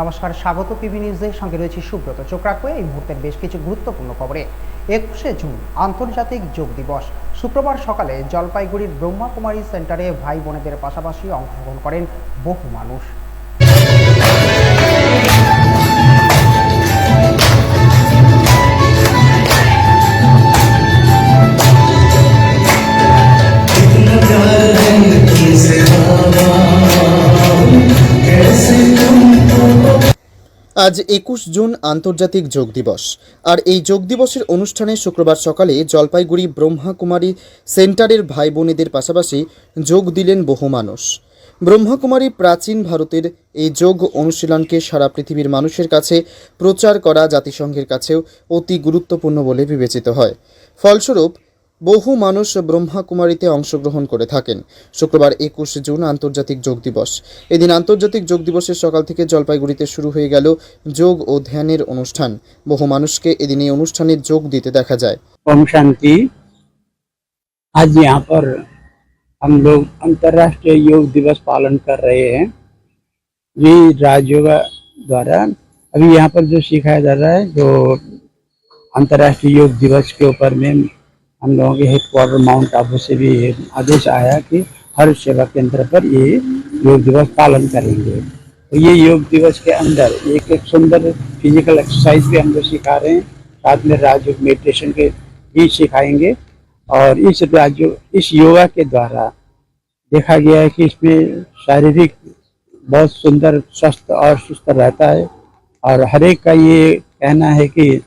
নমস্কার, স্বাগত পিবি নিউজের সঙ্গে রয়েছে সুব্রত। চোখ রাখবো এই মুহূর্তের বেশ কিছু গুরুত্বপূর্ণ খবরে। 21শে জুন আন্তর্জাতিক যোগ দিবস। শুক্রবার সকালে জলপাইগুড়ির ব্রহ্মাকুমারী সেন্টারে ভাই বোনেদের পাশাপাশি অংশগ্রহণ করেন বহু মানুষ। আজ 21 জুন আন্তর্জাতিক যোগ দিবস। আর এই যোগ দিবসের অনুষ্ঠানে শুক্রবার সকালে জলপাইগুড়ি ব্রহ্মাকুমারী সেন্টারের ভাই বোনেদের পাশাপাশি যোগ দিলেন বহু মানুষ। ব্রহ্মাকুমারী প্রাচীন ভারতের এই যোগ অনুশীলনকে সারা পৃথিবীর মানুষের কাছে প্রচার করা জাতিসংঘের কাছেও অতি গুরুত্বপূর্ণ বলে বিবেচিত হয়। ফলস্বরূপ বহু মানুষ ব্রহ্মাকুমারীতে অংশগ্রহণ করে থাকেন। শুক্রবার 21 জুন আন্তর্জাতিক যোগ দিবস। এদিন আন্তর্জাতিক যোগ দিবসের সকাল থেকে জলপাইগুড়িতে শুরু হয়ে গেল যোগ ও ধ্যানের অনুষ্ঠান। বহু মানুষকে এদিন এই অনুষ্ঠানে যোগ দিতে দেখা যায়। ओम शांति। आज यहाँ पर हम लोग अंतर्राष्ट्रीय योग दिवस पालन कर रहे हैं। ये राजयोगा द्वारा अभी यहाँ पर जो सिखाया जा रहा है, जो अंतर्राष्ट्रीय योग दिवस के ऊपर में हम लोगों के हेडक्वार्टर माउंट आबू से भी आदेश आया कि हर सेवा केंद्र पर ये योग दिवस पालन करेंगे। तो ये योग दिवस के अंदर एक सुंदर फिजिकल एक्सरसाइज भी हम लोग सिखा रहे हैं, साथ में राजयोग मेडिटेशन के भी सिखाएंगे। और इस योगा के द्वारा देखा गया है कि इसमें शारीरिक बहुत सुंदर स्वस्थ और सुस्त रहता है। और हर एक का ये कहना है कि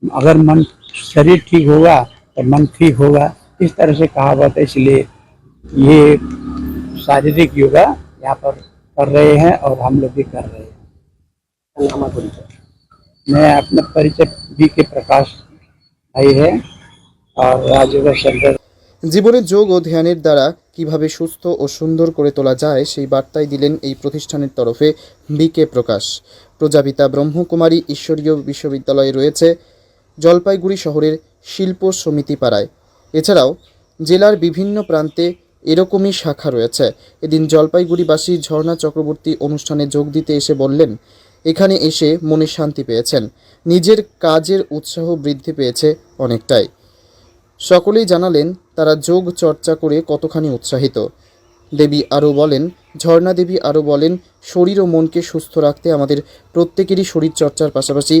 अगर शरीर ठीक होगा तो मन ठीक होगा, इस तरह से कहावत है। इसलिए ये शारीरिक योगा यहाँ पर कर रहे हैं और हम लोग भी कर रहे हैं। मैं अपना परिचय BK प्रकाश भाई है और राजयोगा सेंटर। জীবনে যোগ ও ধ্যানের দ্বারা কিভাবে সুস্থ ও সুন্দর করে তোলা যায় সেই বার্তাই দিলেন এই প্রতিষ্ঠানের তরফে BK প্রকাশ। প্রজাপিতা ব্রহ্মকুমারী ঈশ্বরীয় বিশ্ববিদ্যালয়ে রয়েছে জলপাইগুড়ি শহরের শিল্প সমিতি পাড়ায়। এছাড়াও জেলার বিভিন্ন প্রান্তে এরকমই শাখা রয়েছে। এদিন জলপাইগুড়িবাসী ঝর্ণা চক্রবর্তী অনুষ্ঠানে যোগ দিতে এসে বললেন, এখানে এসে মনে শান্তি পেয়েছেন, নিজের কাজের উৎসাহ বৃদ্ধি পেয়েছে অনেকটাই। সকলেই জানালেন তারা যোগ চর্চা করে কতখানি উৎসাহিত। দেবী আরও বলেন, ঝর্ণা দেবী আরও বলেন, শরীর ও মনকে সুস্থ রাখতে আমাদের প্রত্যেকেরই শরীর চর্চার পাশাপাশি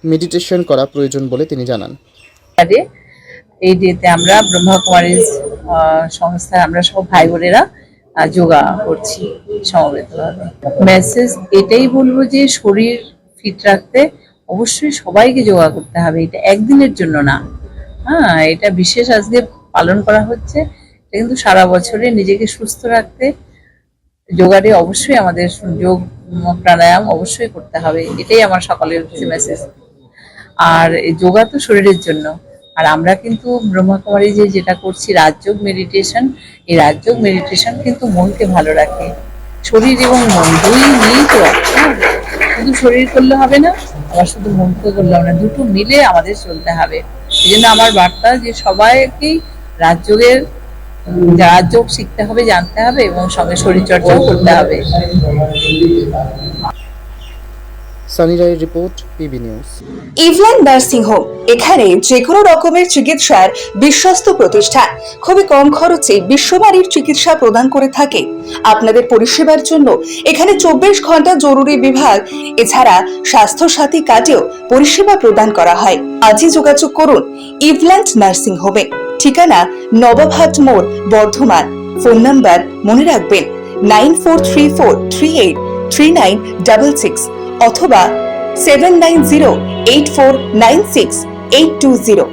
মেডিটেশন করা প্রয়োজন বলে তিনি জানান। এই ডেতে আমরা ব্রহ্মাকুমারী সংস্থায় আমরা সব ভাই বোনেরা যোগা করছি সমবেতভাবে। মেসেজ এটাই বলবো যে শরীর ফিট রাখতে অবশ্যই সবাইকে যোগা করতে হবে। এটা একদিনের জন্য না, এটা বিশেষ আজকে পালন করা হচ্ছে। এটা কিন্তু সারা বছরে নিজেকে সুস্থ রাখতে যোগারে অবশ্যই আমাদের যোগ প্রাণায়াম অবশ্যই করতে হবে। এটাই আমার সকালের মেসেজ। আর যোগা তো শরীরের জন্য। আর আমরা কিন্তু ব্রহ্মাকুমারী যেটা করছি রাজযোগ মেডিটেশন, এই রাজযোগ মেডিটেশন কিন্তু মনকে ভালো রাখে। শরীর এবং মন দুই নিয়েই তো রাখতে হবে। শুধু শরীর করলে হবে না, আবার শুধু মনকে করলে হবে না, দুটো মিলে আমাদের চলতে হবে। এই জন্য আমার বার্তা যে সবাইকেই রাজযোগ শিখতে হবে, জানতে হবে এবং সঙ্গে শরীর চর্চাও করতে হবে। সানি রায়ের report, P B news. Eveland nursing home, এখানে যে কোনো রকমের চিকিৎসার বিশ্বস্ত প্রতিষ্ঠান। খুবই কম খরচে বিশ্বমানের চিকিৎসা প্রদান করে থাকে। আপনাদের পরিষেবার জন্য এখানে 24 ঘন্টা জরুরি বিভাগ, এছাড়া স্বাস্থ্য সাথী কার্ডেও পরিষেবা প্রদান করা হয়। আজই যোগাযোগ করুন ইভল্যান্ড নার্সিং হোমে। ঠিকানা নবাবহাট মোড়, বর্ধমান। ফোন নাম্বার মনে রাখবেন 9434383966 অথবা 7908496820।